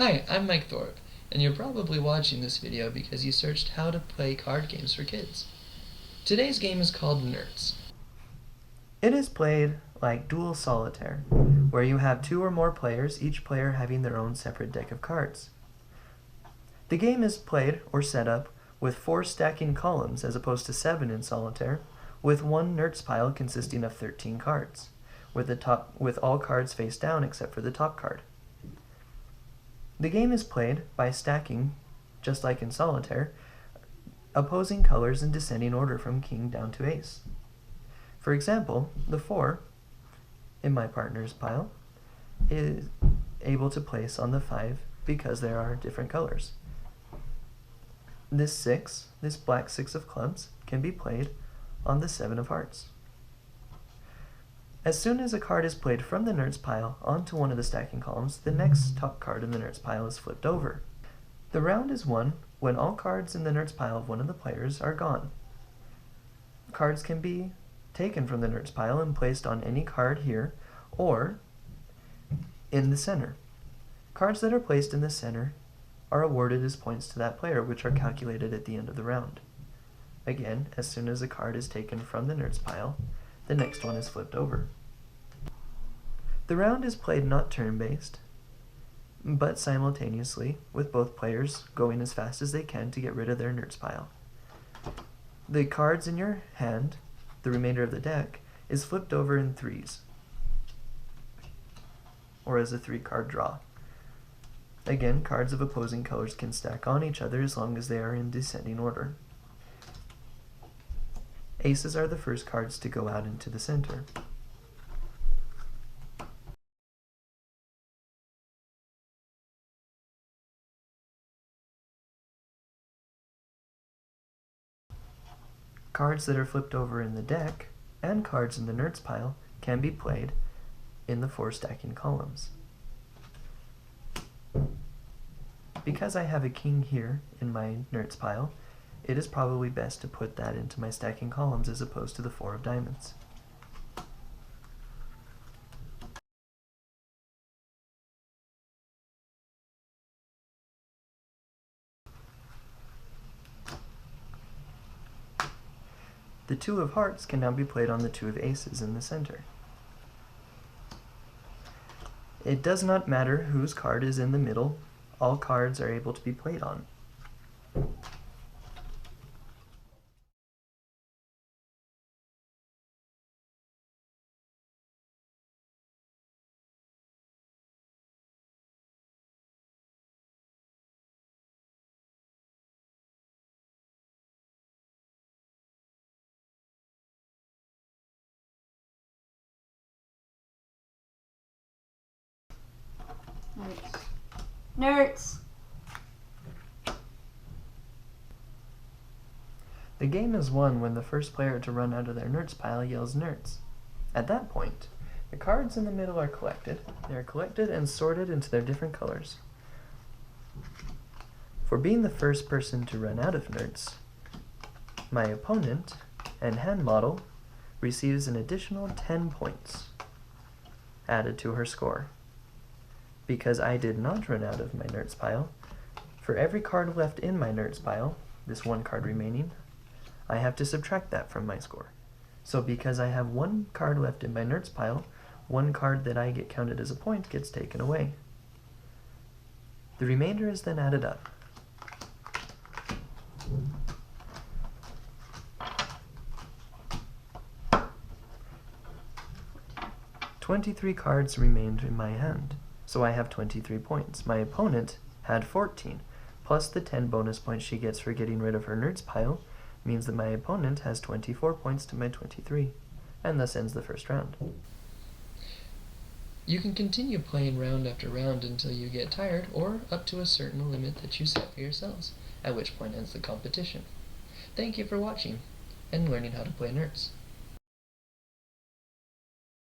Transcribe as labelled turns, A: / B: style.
A: Hi, I'm Mike Thorpe, and you're probably watching this video because you searched how to play card games for kids. Today's game is called Nertz. It is played like dual solitaire, where you have 2 or more players, each player having their own separate deck of cards. The game is played or set up with 4 stacking columns as opposed to 7 in solitaire, with one Nertz pile consisting of 13 cards, with all cards face down except for the top card. The game is played by stacking, just like in solitaire, opposing colors in descending order from king down to ace. For example, the 4 in my partner's pile is able to place on the 5 because there are different colors. This 6, this black 6 of clubs, can be played on the 7 of hearts. As soon as a card is played from the Nerdz pile onto one of the stacking columns, the next top card in the Nerdz pile is flipped over. The round is won when all cards in the Nerdz pile of one of the players are gone. Cards can be taken from the Nerdz pile and placed on any card here or in the center. Cards that are placed in the center are awarded as points to that player, which are calculated at the end of the round. Again, as soon as a card is taken from the Nerdz pile, the next one is flipped over. The round is played not turn-based, but simultaneously, with both players going as fast as they can to get rid of their Nerdz pile. The cards in your hand, the remainder of the deck, is flipped over in 3s, or as a 3-card draw. Again, cards of opposing colors can stack on each other as long as they are in descending order. Aces are the first cards to go out into the center. Cards that are flipped over in the deck and cards in the Nerdz pile can be played in the 4 stacking columns. Because I have a king here in my Nerdz pile, it is probably best to put that into my stacking columns as opposed to the 4 of diamonds. The 2 of hearts can now be played on the 2 of aces in the center. It does not matter whose card is in the middle, all cards are able to be played on.
B: Nertz.
A: The game is won when the first player to run out of their Nerdz pile yells Nertz. At that point, the cards in the middle are collected. They are collected and sorted into their different colors. For being the first person to run out of Nertz, my opponent and hand model receives an additional 10 points added to her score. Because I did not run out of my Nerdz pile, for every card left in my Nerdz pile, this 1 card remaining, I have to subtract that from my score. So because I have 1 card left in my Nerdz pile, 1 card that I get counted as a point gets taken away. The remainder is then added up. "23 cards remained in my hand, so I have 23 points. My opponent had 14, plus the 10 bonus points she gets for getting rid of her Nerdz pile, means that my opponent has 24 points to my 23, and thus ends the first round." You can continue playing round after round until you get tired, or up to a certain limit that you set for yourselves, at which point ends the competition. Thank you for watching, and learning how to play Nertz.